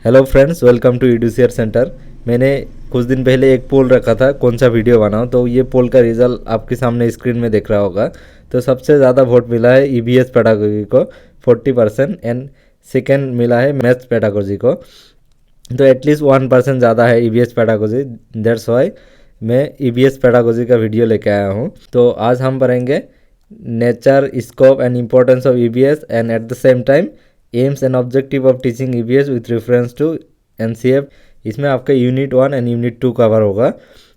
Hello friends, welcome to एडुसियर centre. मैंने कुछ दिन पहले एक पोल रखा था कौन सा वीडियो बनाऊं, तो ये पोल का रिजल्ट आपके सामने स्क्रीन में दिख रहा होगा। तो सबसे ज़्यादा वोट मिला है ईबीएस पेडागोजी को 40% एंड सेकेंड मिला है मैथ्स पेडागोजी को। तो एटलीस्ट 1% ज़्यादा है ईबीएस पेडागोजी। दैट्स वाई मैं ईबीएस पेडागोजी का वीडियो लेके आया हूँ। तो आज हम पढ़ेंगे nature, scope and importance of EBS and at the same time aims and objective of teaching EBS with reference to NCF. इसमें आपका यूनिट 1 एंड यूनिट 2 कवर होगा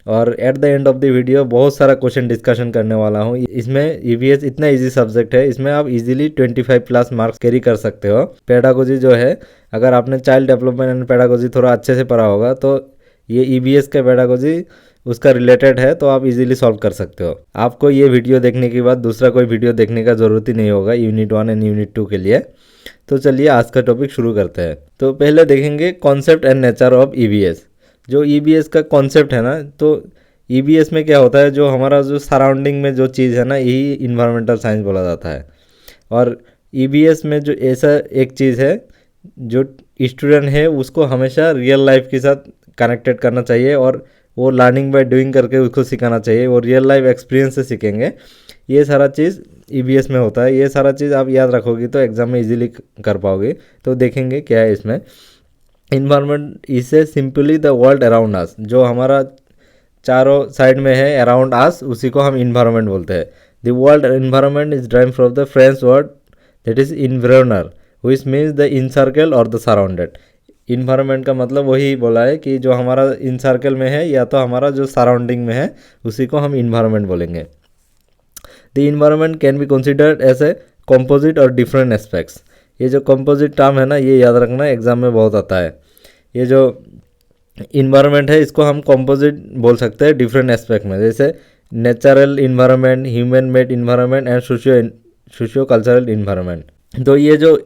और at the end of the video बहुत सारा question discussion करने वाला हूँ। इसमें ईवीएस इतना इजी सब्जेक्ट है, इसमें आप इजीली 25 प्लस मार्क्स कैरी कर सकते हो। पेडागोजी जो है, अगर आपने चाइल्ड डेवलपमेंट एंड पेडागोजी थोड़ा अच्छे से पढ़ा होगा तो ये ईबीएस का पेडागोजी उसका रिलेटेड है, तो आप इजीली सॉल्व कर सकते हो। आपको ये वीडियो देखने के बाद दूसरा कोई वीडियो देखने का ज़रूरत ही नहीं होगा यूनिट 1 एंड यूनिट 2 के लिए। तो चलिए आज का टॉपिक शुरू करते हैं। तो पहले देखेंगे concept and nature of EBS. जो ईबीएस का कॉन्सेप्ट है ना, तो ईबीएस में क्या होता है, जो हमारा जो सराउंडिंग में जो चीज़ है ना, यही इन्वायरमेंटल साइंस बोला जाता है। और ईबीएस में जो ऐसा एक चीज़ है, जो स्टूडेंट है उसको हमेशा रियल लाइफ के साथ कनेक्टेड करना चाहिए और वो लर्निंग बाय डूइंग करके उसको सिखाना चाहिए। वो रियल लाइफ एक्सपीरियंस से सीखेंगे। ये सारा चीज़ ईबीएस में होता है। ये सारा चीज़ आप याद रखोगे तो एग्ज़ाम में इजीली कर पाओगे। तो देखेंगे क्या है इसमें। इन्वायरमेंट इसे simply the world around us, जो हमारा चारों साइड में है अराउंड अस, उसी को हम इन्वायरमेंट बोलते हैं। The word environment is drive from the French word that is environner which means the encircle और द सराउंडेड। इन्वायरमेंट का मतलब वही बोला है कि जो हमारा इन सर्कल में है या तो हमारा जो सराउंडिंग में है, उसी को हम इन्वायरमेंट बोलेंगे। The environment can be considered as a composite और डिफरेंट एस्पेक्ट्स। ये जो कॉम्पोजिट टर्म है ना, ये याद रखना, एग्जाम में बहुत आता है। ये जो इन्वायरमेंट है इसको हम कॉम्पोजिट बोल सकते हैं डिफरेंट एस्पेक्ट में, जैसे natural environment, human made environment and socio cultural environment. तो ये जो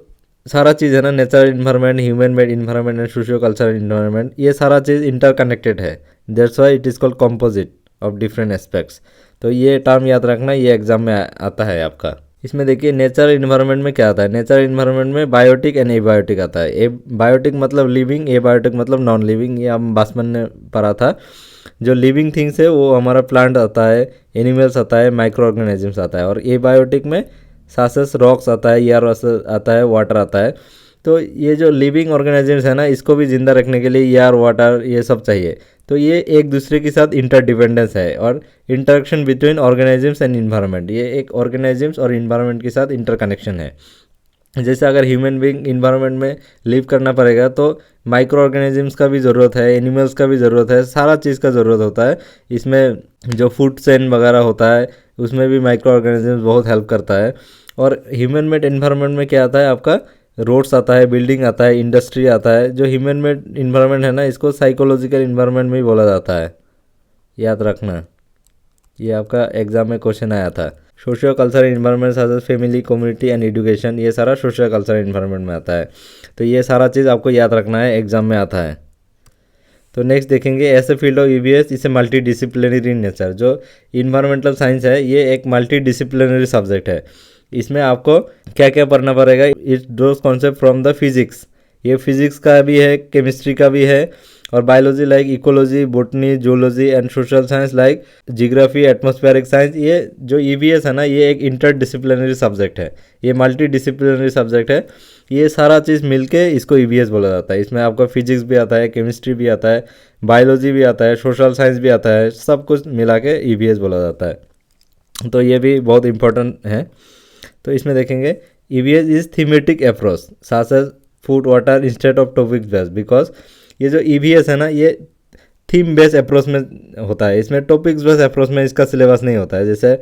सारा चीज़ है ना, natural environment, human made environment and socio cultural environment, ये सारा चीज़ इंटरकनेक्टेड है। That's why it is called composite of different aspects. तो ये टर्म याद रखना, ये एग्जाम में आता है आपका। इसमें देखिए नेचुरल इन्वायरमेंट में क्या आता है। नेचुरल इन्वायरमेंट में बायोटिक एंड एबायोटिक आता है। ए बायोटिक मतलब लिविंग, एबायोटिक मतलब नॉन लिविंग। ये हम बासमन ने पढ़ा था। जो लिविंग थिंग्स है वो हमारा प्लांट आता है, एनिमल्स आता है, माइक्रो ऑर्गेनिजम्स आता है। और एबायोटिक में सासेस, रॉक्स आता है, एयर आता है, वाटर आता है। तो ये जो लिविंग ऑर्गेनिजम्स है ना, इसको भी ज़िंदा रखने के लिए एयर, वाटर, ये सब चाहिए। तो ये एक दूसरे के साथ इंटरडिपेंडेंस है और interaction between organisms and environment, ये एक ऑर्गेनिजम्स और इन्वायरमेंट के साथ इंटरकनेक्शन है। जैसे अगर ह्यूमन बीइंग इन्वायरमेंट में लिव करना पड़ेगा तो माइक्रो ऑर्गेनिजम्स का भी ज़रूरत है, एनिमल्स का भी ज़रूरत है, सारा चीज़ का ज़रूरत होता है। इसमें जो फूड चेन वगैरह होता है उसमें भी माइक्रो ऑर्गेनिजम्स बहुत हेल्प करता है। और ह्यूमन मेड इन्वायरमेंट में क्या आता है आपका, रोड्स आता है, बिल्डिंग आता है, इंडस्ट्री आता है। जो ह्यूमन मेड इन्वायरमेंट है ना, इसको साइकोलॉजिकल इन्वायरमेंट में भी बोला जाता है। याद रखना, ये आपका एग्जाम में क्वेश्चन आया था। सोशियो कल्चरल इन्वायरमेंट जैसे फैमिली, कम्युनिटी एंड एजुकेशन, ये सारा सोशियो कल्चरल इन्वायरमेंट में आता है। तो ये सारा चीज़ आपको याद रखना है, एग्जाम में आता है। तो नेक्स्ट देखेंगे ऐसे फील्ड ऑफ ईबीएस इसे मल्टी डिसिप्लिनरी इन नेचर। जो इन्वायरमेंटल साइंस है ये एक मल्टी डिसिप्लिनरी सब्जेक्ट है। इसमें आपको क्या क्या पढ़ना पड़ेगा, it ड्रोज concept from the physics. ये फिजिक्स का भी है, केमिस्ट्री का भी है, और biology like ecology, botany, zoology and social science like geography, atmospheric science. ये जो ईबीएस है ना, ये एक इंटर डिसिप्लिनरी सब्जेक्ट है, ये मल्टी डिसिप्लिनरी सब्जेक्ट है। ये सारा चीज़ मिलके इसको ईबीएस बोला जाता है। इसमें आपका फिजिक्स भी आता है, केमिस्ट्री भी आता है, बायोलॉजी भी आता है, सोशल साइंस भी आता है, सब कुछ मिला के ईबीएस बोला जाता है। तो ये भी बहुत इंपॉर्टेंट है। तो इसमें देखेंगे EBS is thematic approach such as food, water instead of topic based. Because ये जो ईबीएस है ना, ये थीम बेस्ड अप्रोच में होता है। इसमें टॉपिक्स बेस्ड अप्रोच में इसका सिलेबस नहीं होता है। जैसे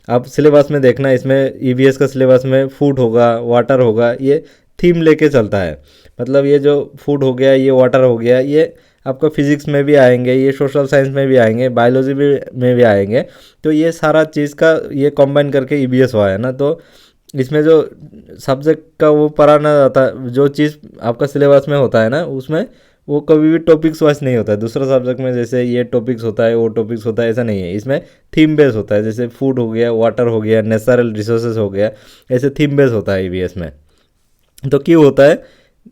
आप सिलेबस में देखना, इसमें ईबीएस का सिलेबस में फूड होगा, वाटर होगा, ये थीम लेके चलता है। मतलब ये जो फूड हो गया, ये वाटर हो गया, ये आपका फिजिक्स में भी आएंगे, ये सोशल साइंस में भी आएंगे, बायोलॉजी में भी आएंगे। तो ये सारा चीज़ का ये कंबाइन करके ईबीएस हुआ है ना। तो इसमें जो सब्जेक्ट का वो पढ़ाना जाता, जो चीज़ आपका सिलेबस में होता है ना, उसमें वो कभी भी टॉपिक्स वाइज नहीं होता है। दूसरा सब्जेक्ट में जैसे ये टॉपिक्स होता है, वो टॉपिक्स होता है, ऐसा नहीं है। इसमें थीम बेस होता है। जैसे फूड हो गया, वाटर हो गया, नेचुरल रिसोर्सेज हो गया, ऐसे थीम बेस होता है ईबीएस में। तो क्यों होता है,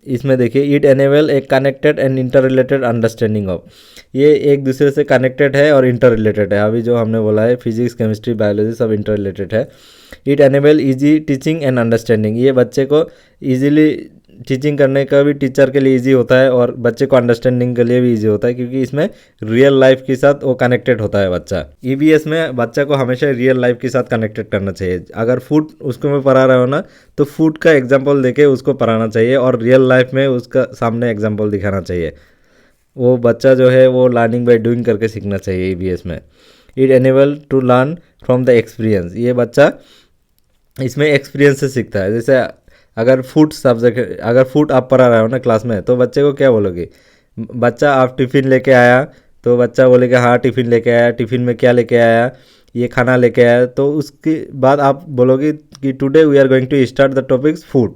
इसमें देखिए it enable A connected and inter related understanding of, ये एक दूसरे से कनेक्टेड है और इंटर रिलेटेड है। अभी जो हमने बोला है फिजिक्स केमिस्ट्री बायोलॉजी सब इंटर रिलेटेड है। It enable easy teaching and understanding, ये बच्चे को ईजिली टीचिंग करने का भी टीचर के लिए इजी होता है और बच्चे को अंडरस्टैंडिंग के लिए भी इजी होता है, क्योंकि इसमें रियल लाइफ के साथ वो कनेक्टेड होता है बच्चा। ईवीएस में बच्चा को हमेशा रियल लाइफ के साथ कनेक्टेड करना चाहिए। अगर फूड उसको में पढ़ा रहा हो ना, तो फूड का एग्जाम्पल देके उसको पढ़ाना चाहिए और रियल लाइफ में उसका सामने एग्जाम्पल दिखाना चाहिए। वो बच्चा जो है वो लर्निंग बाय डूइंग करके सीखना चाहिए ईवीएस में। It enable to learn from the experience, ये बच्चा इसमें एक्सपीरियंस से सीखता है। जैसे अगर फूड सब्जेक्ट, अगर फूड आप पढ़ा रहे हो ना क्लास में, तो बच्चे को क्या बोलोगे, बच्चा आप टिफ़िन लेके आया, तो बच्चा बोलेगा हाँ टिफ़िन लेके आया, टिफ़िन में क्या लेके आया, ये खाना लेके आया। तो उसके बाद आप बोलोगे कि today we are going to start the topics food,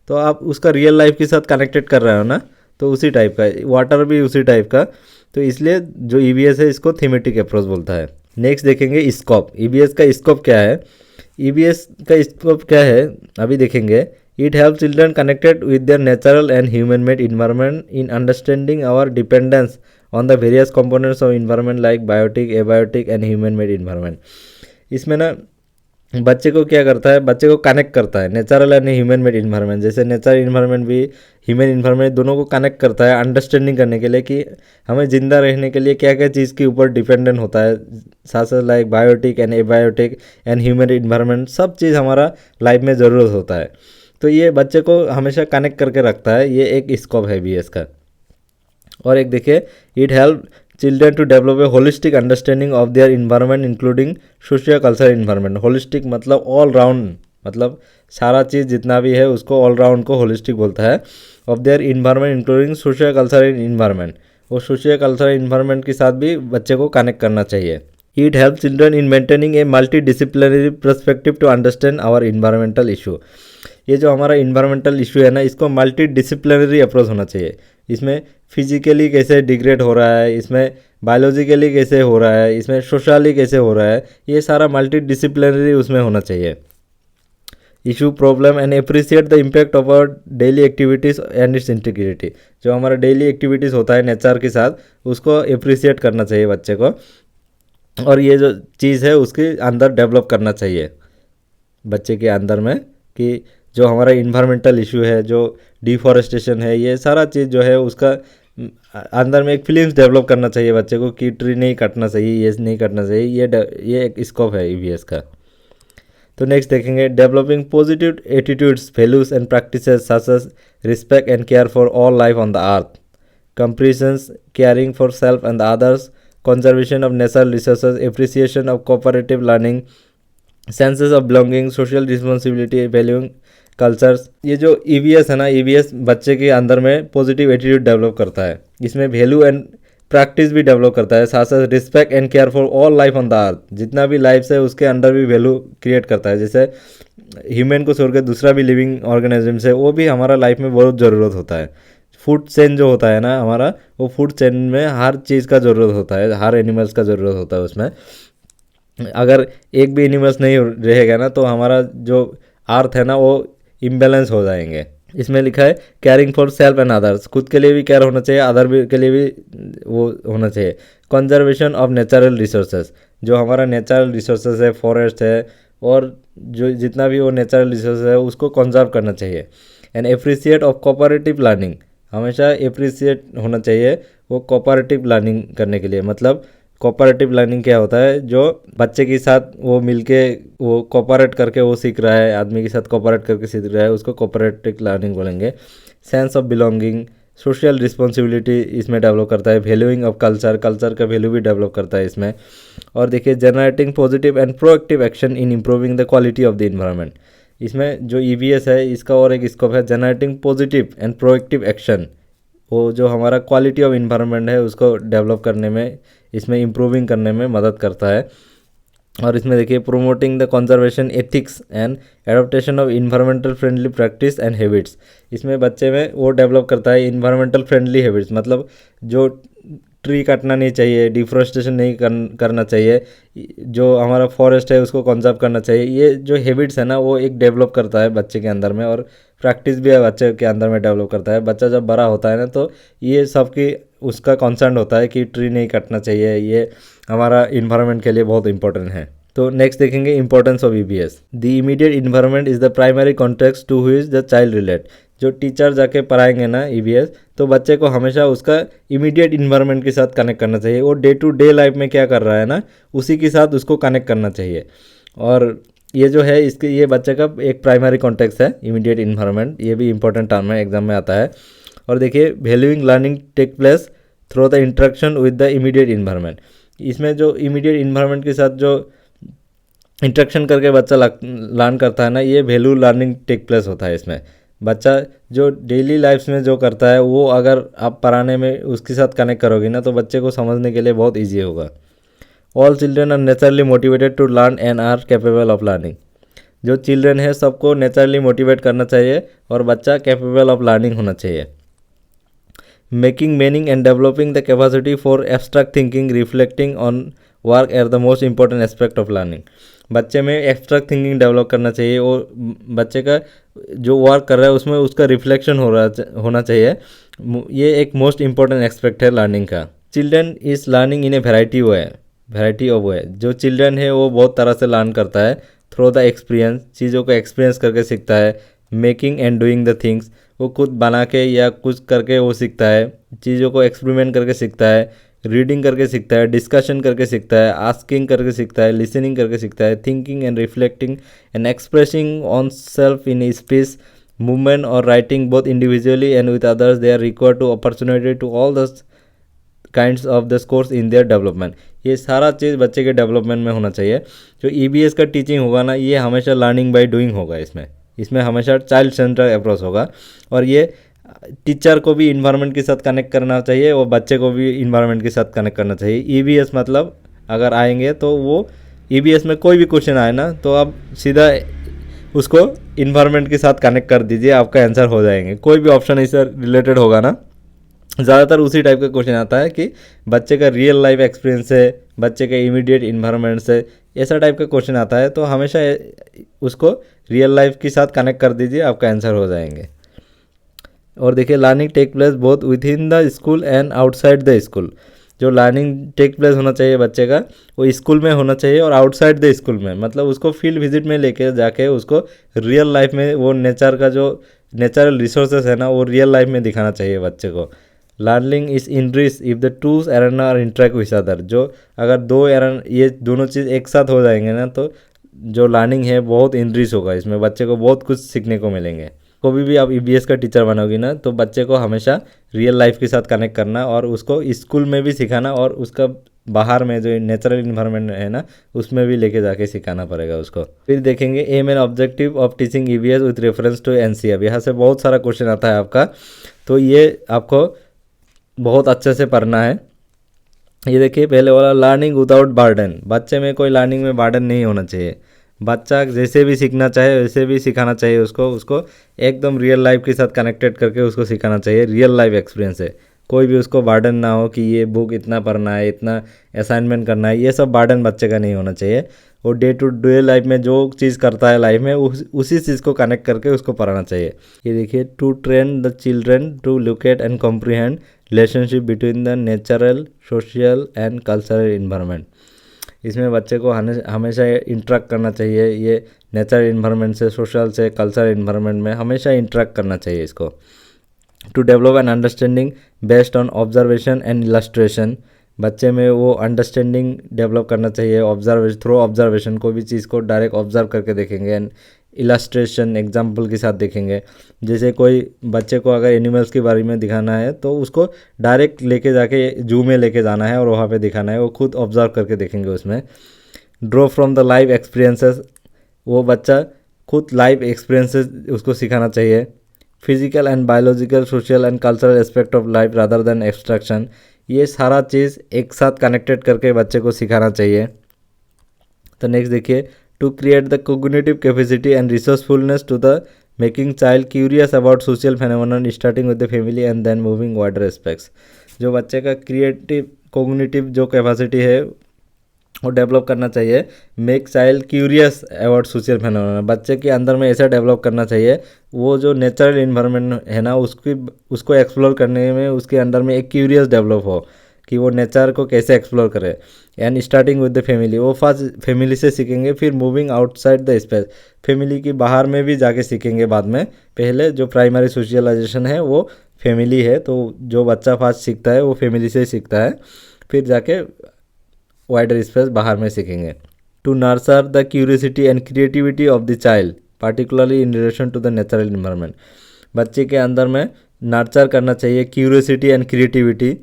तो आप उसका रियल लाइफ के साथ कनेक्टेड कर रहे हो ना, तो उसी टाइप का। वाटर भी उसी टाइप का, तो इसलिए जो ईवीएस है इसको थीमेटिक अप्रोच बोलता है। नेक्स्ट देखेंगे स्कोप, ईवीएस का स्कोप क्या है। ईवीएस का स्कोप क्या है अभी देखेंगे। It help children connected with their natural and human made environment in understanding our dependence on the various components of environment like biotic, abiotic and human made environment. इसमें ना बच्चे को क्या करता है, बच्चे को कनेक्ट करता है natural and human made environment. जैसे नेचुरल इन्वायरमेंट भी ह्यूमन इन्वायरमेंट दोनों को कनेक्ट करता है अंडरस्टैंडिंग करने के लिए कि हमें ज़िंदा रहने के लिए क्या क्या चीज़ के ऊपर डिपेंडेंट होता है। साथ साथ like biotic and abiotic and human environment सब चीज़ हमारा लाइफ में ज़रूरत होता है। तो ये बच्चे को हमेशा कनेक्ट करके रखता है, ये एक स्कोप है बीएस का। और एक देखिए it help children to develop a holistic understanding of their environment including socio cultural environment. Holistic मतलब ऑल राउंड, मतलब सारा चीज़ जितना भी है उसको ऑल राउंड को होलिस्टिक बोलता है। Of their environment including socio cultural environment, वो सोशियो कल्चरल इन्वायरमेंट के साथ भी बच्चे को कनेक्ट करना चाहिए। It help children in maintaining a multidisciplinary perspective to understand our environmental issue. ये जो हमारा इन्वायरमेंटल इशू है ना, इसको मल्टी डिसिप्लिनरी अप्रोच होना चाहिए। इसमें फिजिकली कैसे डिग्रेड हो रहा है, इसमें बायोलॉजिकली कैसे हो रहा है, इसमें सोशली कैसे हो रहा है, ये सारा मल्टी डिसिप्लिनरी उसमें होना चाहिए। Issue problem and appreciate the impact of our daily activities and its integrity. जो हमारा डेली एक्टिविटीज़ होता है नेचर के साथ, उसको अप्रिशिएट करना चाहिए बच्चे को, और ये जो चीज़ है उसके अंदर डेवलप करना चाहिए बच्चे के अंदर में, कि जो हमारा इन्वायरमेंटल इशू है, जो डिफॉरेस्टेशन है, ये सारा चीज़ जो है उसका अंदर में एक फीलिंग्स डेवलप करना चाहिए बच्चे को कि ट्री नहीं काटना चाहिए, ये नहीं काटना चाहिए। ये एक स्कोप है ईवीएस का। तो नेक्स्ट देखेंगे developing positive attitudes, values and practices such as respect and care for all life on the earth, compassion, caring for self and others, conservation of natural resources, appreciation of cooperative learning, senses of belonging, social responsibility, valuing cultures. ये जो EVS है ना, EVS बच्चे के अंदर में positive attitude develop करता है, इसमें वैल्यू एंड प्रैक्टिस भी डेवलप करता है, साथ साथ respect and care for all life on the अर्थ, जितना भी लाइफ है उसके अंदर भी वैल्यू क्रिएट करता है। जैसे ह्यूमन को छोड़ के दूसरा भी लिविंग ऑर्गेनिजम्स है, वो भी हमारा लाइफ में बहुत ज़रूरत होता है। फूड चेन जो होता है ना हमारा, वो फूड चेन में हर चीज़ का ज़रूरत होता है, हर एनिमल्स का ज़रूरत होता है उसमें। अगर एक भी एनिमल्स नहीं रहेगा ना, तो हमारा जो अर्थ है ना वो इम्बैलेंस हो जाएंगे। इसमें लिखा है caring for self and others, खुद के लिए भी केयर होना चाहिए, अदर भी के लिए भी वो होना चाहिए। कंजर्वेशन ऑफ नेचुरल रिसोर्सेज, जो हमारा नेचुरल रिसोर्सेज है, फॉरेस्ट है और जो जितना भी वो नेचुरल रिसोर्सेज है उसको कंजर्व करना चाहिए। And appreciate of cooperative learning, हमेशा एप्रिशिएट होना चाहिए वो कोऑपरेटिव लर्निंग करने के लिए। मतलब कोऑपरेटिव लर्निंग क्या होता है, जो बच्चे के साथ वो मिलके वो कोऑपरेट करके वो सीख रहा है, आदमी के साथ कोऑपरेट करके सीख रहा है, उसको कोऑपरेटिव लर्निंग बोलेंगे। Sense of belonging, social responsibility इसमें डेवलप करता है। वैल्यूइंग ऑफ कल्चर, कल्चर का वैल्यू भी डेवलप करता है इसमें। और देखिए generating positive and proactive action in improving the quality of the environment. इसमें जो ईवीएस है इसका और एक स्कोप है generating positive and proactive action, वो जो हमारा क्वालिटी ऑफ इन्वायरमेंट है उसको डेवलप करने में, इसमें इम्प्रूविंग करने में मदद करता है। और इसमें देखिए promoting the conservation ethics and adoption of environmental friendly practice and habits, इसमें बच्चे में वो डेवलप करता है इन्वायरमेंटल फ्रेंडली हैबिट्स, मतलब जो ट्री काटना नहीं चाहिए, डिफोरेस्टेशन नहीं करना चाहिए, जो हमारा फॉरेस्ट है उसको कंजर्व करना चाहिए। ये जो हैबिट्स है ना वो एक डेवलप करता है बच्चे के अंदर में, और प्रैक्टिस भी बच्चे के अंदर में डेवलप करता है। बच्चा जब बड़ा होता है ना तो ये सब की उसका कॉन्सर्न होता है कि ट्री नहीं कटना चाहिए, ये हमारा इन्वायरमेंट के लिए बहुत इंपॉर्टेंट है। तो नेक्स्ट देखेंगे importance of EBS. The immediate environment is the primary context to which the child relate. जो टीचर जाके पढ़ाएंगे ना ईबीएस, तो बच्चे को हमेशा उसका इमीडिएट इन्वायरमेंट के साथ कनेक्ट करना चाहिए। वो डे टू डे लाइफ में क्या कर रहा है ना, उसी के साथ उसको कनेक्ट करना चाहिए। और ये जो है इसके ये बच्चे का एक प्राइमरी कॉन्टेक्स्ट है इमीडिएट इन्वायरमेंट, ये भी इंपॉर्टेंट टर्म है, एग्जाम में आता है। और देखिए valuing learning take place through the interaction with the immediate environment. इसमें जो इमीडिएट इन्वायरमेंट के साथ जो इंटरेक्शन करके बच्चा लर्न करता है ना, ये वैल्यू लर्निंग टेक प्लेस होता है। इसमें बच्चा जो डेली लाइफ में जो करता है वो अगर आप पढ़ाने में उसके साथ कनेक्ट करोगे ना, तो बच्चे को समझने के लिए बहुत ईजी होगा। All children are naturally motivated to learn and are capable of learning. जो चिल्ड्रेन है सबको नेचुरली मोटिवेट करना चाहिए और बच्चा कैपेबल ऑफ लर्निंग होना चाहिए। Making meaning and developing the capacity for abstract thinking reflecting on work are the most important aspect of learning. बच्चे में एब्स्ट्रैक्ट थिंकिंग डेवलप करना चाहिए और बच्चे का जो वर्क कर रहा है उसमें उसका रिफ्लेक्शन होना चाहिए। ये एक मोस्ट इंपॉर्टेंट एस्पेक्ट है लर्निंग का। Children is learning in A variety of वे। जो चिल्ड्रन है वो बहुत तरह से लर्न करता है थ्रू द एक्सपीरियंस, चीज़ों को एक्सपीरियंस करके सीखता है। Making and doing the things, वो खुद बना के या कुछ करके वो सीखता है, चीज़ों को एक्सपेरिमेंट करके सीखता है। रीडिंग करके सीखता है, डिस्कशन करके सीखता है, आस्किंग करके सीखता है, लिसनिंग करके सीखता है। Thinking and reflecting and expressing on self in speech, movement और writing both individually and with others, they are required to opportunity to all the kinds of the scores in their development. ये सारा चीज़ बच्चे के development में होना चाहिए। जो EBS का टीचिंग होगा ना, ये हमेशा लर्निंग बाय डूइंग होगा। इसमें हमेशा चाइल्ड सेंटर अप्रोच होगा और ये टीचर को भी इन्वायरमेंट के साथ कनेक्ट करना चाहिए और बच्चे को भी इन्वायरमेंट के साथ कनेक्ट करना चाहिए। ईबीएस मतलब अगर आएंगे तो वो ईबीएस में कोई भी क्वेश्चन आए ना, तो आप सीधा उसको इन्वायरमेंट के साथ कनेक्ट कर दीजिए, आपका आंसर हो जाएंगे। कोई भी ऑप्शन इससे रिलेटेड होगा ना, ज़्यादातर उसी टाइप का क्वेश्चन आता है कि बच्चे का रियल लाइफ एक्सपीरियंस है, बच्चे के इमीडिएट इन्वायरमेंट से, ऐसा टाइप का क्वेश्चन आता है। तो हमेशा उसको रियल लाइफ के साथ कनेक्ट कर दीजिए, आपका आंसर हो जाएंगे। और देखिए learning take place both within the school and outside the school. जो लर्निंग टेक प्लेस होना चाहिए बच्चे का, वो स्कूल में होना चाहिए और आउटसाइड द स्कूल में, मतलब उसको फील्ड विजिट में लेके जाके उसको रियल लाइफ में वो नेचर का जो नेचुरल रिसोर्सेस है ना, वो रियल लाइफ में दिखाना चाहिए बच्चे को। Learning is enrich if the two learner are interact with other. जो अगर दो एरन ये दोनों चीज़ एक साथ हो जाएंगे ना, तो जो लर्निंग है बहुत इनरिच होगा, इसमें बच्चे को बहुत कुछ सीखने को मिलेंगे। कभी भी आप ईबीएस का टीचर बनोगी ना, तो बच्चे को हमेशा रियल लाइफ के साथ कनेक्ट करना और उसको स्कूल में भी सिखाना और उसका बाहर में जो नेचुरल इन्वायरमेंट है ना, उसमें भी लेके जाके सिखाना पड़ेगा उसको। फिर देखेंगे aim and objective of teaching EBS with reference to NCERT. यहाँ से बहुत सारा क्वेश्चन आता है आपका, तो ये आपको बहुत अच्छे से पढ़ना है। ये देखिए पहले वाला लर्निंग विदाउट बर्डन। बच्चे में कोई लर्निंग में बर्डन नहीं होना चाहिए। बच्चा जैसे भी सीखना चाहे वैसे भी सिखाना चाहिए उसको एकदम रियल लाइफ के साथ कनेक्टेड करके उसको सिखाना चाहिए। रियल लाइफ एक्सपीरियंस है, कोई भी उसको बर्डन ना हो कि ये बुक इतना पढ़ना है, इतना असाइनमेंट करना है, ये सब बर्डन बच्चे का नहीं होना चाहिए। वो डे टू डे लाइफ में जो चीज़ करता है लाइफ में, उसी चीज़ को कनेक्ट करके उसको पढ़ाना चाहिए। ये देखिए to train the children to locate and comprehend relationship between the natural, social and cultural environment. इसमें बच्चे को हमेशा इंटरेक्ट करना चाहिए। ये नेचुरल इन्वायरमेंट से, सोशल से, कल्चरल इन्वायरमेंट में हमेशा इंटरेक्ट करना चाहिए इसको। To develop an understanding based on observation and illustration. बच्चे में वो अंडरस्टैंडिंग डेवलप करना चाहिए थ्रू ऑब्जर्वेशन। कोई भी चीज़ को डायरेक्ट ऑब्जर्व करके देखेंगे एंड इलस्ट्रेशन एग्जाम्पल के साथ देखेंगे। जैसे कोई बच्चे को अगर एनिमल्स के बारे में दिखाना है तो उसको डायरेक्ट लेके जाके जू में लेके जाना है और वहाँ पे दिखाना है, वो खुद ऑब्जर्व करके देखेंगे उसमें। Draw from the life experiences, वो बच्चा खुद लाइफ एक्सपीरियंसेस उसको सिखाना चाहिए। Physical and biological, social and cultural aspect of life rather than abstraction. ये सारा चीज़ एक साथ कनेक्टेड करके बच्चे को सिखाना चाहिए। तो नेक्स्ट देखिए to create the cognitive capacity and resourcefulness to the making child curious about social phenomenon starting with the family and then moving wider aspects. जो बच्चे का क्रिएटिव कोग्निटिव जो कैपेसिटी है वो डेवलप करना चाहिए। Make child curious about social phenomena, बच्चे के अंदर में ऐसा डेवलप करना चाहिए, वो जो नेचुरल इन्वायरमेंट है ना उसको एक्सप्लोर करने में उसके अंदर में एक क्यूरियस डेवलप हो कि वो नेचर को कैसे एक्सप्लोर करे। And starting with the family, वो फर्स्ट फैमिली से सीखेंगे, फिर moving outside the space, family के बाहर में भी जाके सीखेंगे बाद में। पहले जो प्राइमरी सोशलाइजेशन है वो फैमिली है, तो जो बच्चा फर्स्ट सीखता है वो फैमिली से ही सीखता है, फिर जाके वाइडर स्पेस बाहर में सीखेंगे। To nurture the curiosity and creativity of the child particularly in relation to the natural environment, बच्चे के अंदर में नर्चर करना चाहिए curiosity and creativity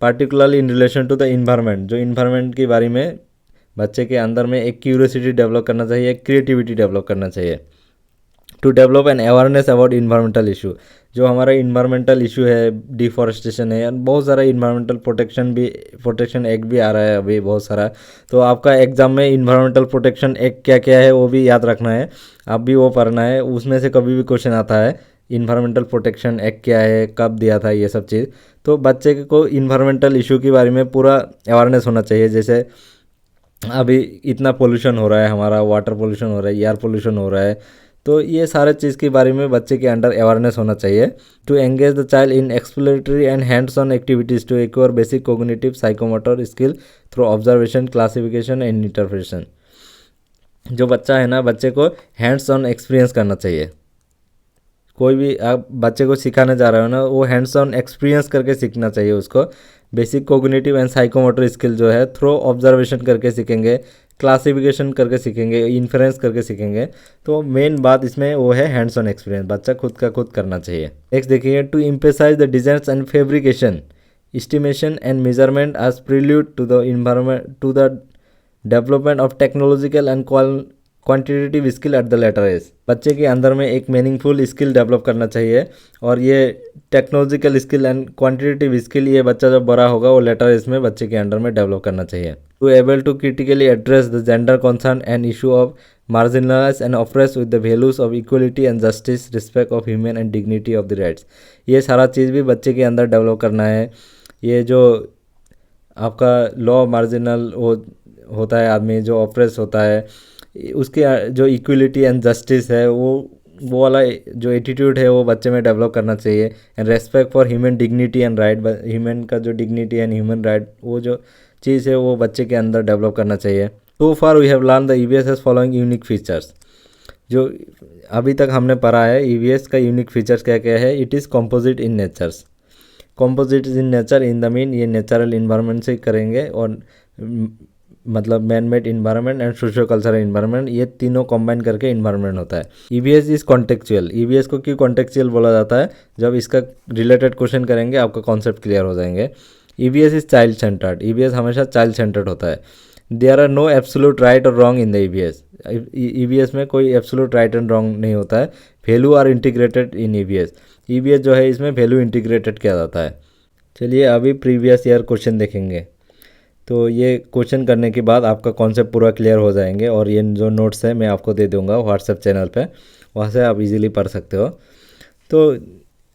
particularly in relation to the environment, जो इन्वायरमेंट के बारे में बच्चे के अंदर में एक क्यूरियोसिटी डेवलप करना चाहिए, एक क्रिएटिविटी डेवलप करना चाहिए। To develop an awareness about environmental issue, जो हमारा इन्वायरमेंटल इशू है, डिफॉरेस्टेशन है, बहुत सारा इन्वायरमेंटल प्रोटेक्शन एक्ट भी आ रहा है अभी बहुत सारा, तो आपका एग्जाम में इन्वायरमेंटल प्रोटेक्शन एक्ट क्या क्या है वो भी याद रखना है, आप भी वो पढ़ना है, उसमें से कभी भी क्वेश्चन आता है इन्वायरमेंटल प्रोटेक्शन एक्ट क्या है, कब दिया था, ये सब चीज़। तो बच्चे को इन्वायरमेंटल इशू के बारे में पूरा अवेयरनेस होना चाहिए। जैसे अभी इतना पोल्यूशन हो रहा है, हमारा वाटर पोल्यूशन हो रहा है, एयर पोल्यूशन हो रहा है, तो ये सारे चीज़ के बारे में बच्चे के अंडर अवेयरनेस होना चाहिए। To engage the child in exploratory and hands on activities to acquire basic cognitive psychomotor skill through observation classification and interpretation, जो बच्चा है ना, बच्चे को हैंड्स ऑन एक्सपीरियंस करना चाहिए। कोई भी आप बच्चे को सिखाने जा रहे हो ना, वो हैंड्स ऑन एक्सपीरियंस करके सीखना चाहिए उसको। Basic cognitive and psychomotor skill जो है थ्रो ऑब्जर्वेशन करके सीखेंगे, क्लासिफिकेशन करके सीखेंगे, इन्फ्रेंस करके सीखेंगे। तो मेन बात इसमें वो है हैंड्स ऑन एक्सपीरियंस, बच्चा खुद का खुद करना चाहिए। नेक्स्ट देखिए, to emphasize the designs and fabrication estimation and measurement as prelude to the environment to the development of technological and quantitative skill at the later age, बच्चे के अंदर में एक मीनिंगफुल स्किल डेवलप करना चाहिए, और ये technological skill and quantitative skill ये बच्चा जब बड़ा होगा वो लेटर एज में बच्चे के अंदर में डेवलप करना चाहिए। To able to critically address the gender concern and issue of marginalize and oppress with the values of equality and justice, respect of human and dignity of the rights, ये सारा चीज़ भी बच्चे के अंदर डेवलप करना है। ये जो आपका लॉ मार्जिनल होता है, आदमी जो ऑप्रेस होता है, उसके जो इक्वलिटी एंड जस्टिस है वो वाला जो एटीट्यूड है वो बच्चे में डेवलप करना चाहिए। And respect for human dignity and right, human का जो डिग्निटी एंड ह्यूमन राइट वो जो चीज़ है वो बच्चे के अंदर डेवलप करना चाहिए। So far we have learn the EVS as following unique features, जो अभी तक हमने पढ़ा है ईवीएस का यूनिक फीचर्स क्या क्या है। It is composite in nature's, composite in nature in the mean ये नेचुरल इन्वायरमेंट से करेंगे, और मतलब man made environment and socio cultural environment, ये तीनों कंबाइन करके इन्वायरमेंट होता है। ईवीएस इज कॉन्टेक्चुअल, ईवीएस को क्यों कॉन्टेक्चुअल बोला जाता है, जब इसका रिलेटेड क्वेश्चन करेंगे आपका कॉन्सेप्ट क्लियर हो जाएंगे। EVS is child centred, EVS हमेशा चाइल्ड सेंटर्ड होता है। There are no absolute right और wrong in the EVS, EVS में कोई एब्सोल्यूट राइट एंड रॉन्ग नहीं होता है। Value are integrated in EVS, EVS जो है इसमें वैल्यू इंटीग्रेटेड किया जाता है। चलिए अभी प्रीवियस ईयर क्वेश्चन देखेंगे, तो ये क्वेश्चन करने के बाद आपका कॉन्सेप्ट पूरा क्लियर हो जाएंगे, और ये जो नोट्स है मैं आपको दे दूंगा व्हाट्सएप चैनल पे, वहाँ से आप इजीली पढ़ सकते हो। तो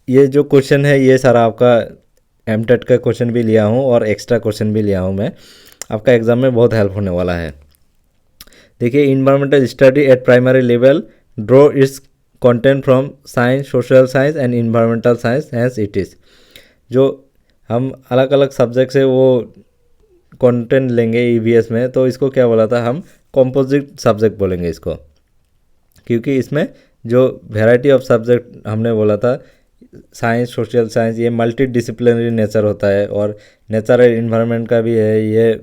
ये जो क्वेश्चन है ये सारा आपका एमटेट का क्वेश्चन भी लिया हूँ और एक्स्ट्रा क्वेश्चन भी लिया हूँ मैं, आपका एग्ज़ाम में बहुत हेल्प होने वाला है। देखिए, environmental study at primary level draw its content from science, social science and environmental science, hence it is, जो हम अलग अलग सब्जेक्ट से वो कंटेंट लेंगे ईवीएस में, तो इसको क्या बोला था हम, कंपोजिट सब्जेक्ट बोलेंगे इसको, क्योंकि इसमें जो वैरायटी ऑफ सब्जेक्ट हमने बोला था, साइंस, सोशल साइंस, ये मल्टी डिसिप्लिनरी नेचर होता है, और नेचुरल इन्वायरमेंट का भी है, ये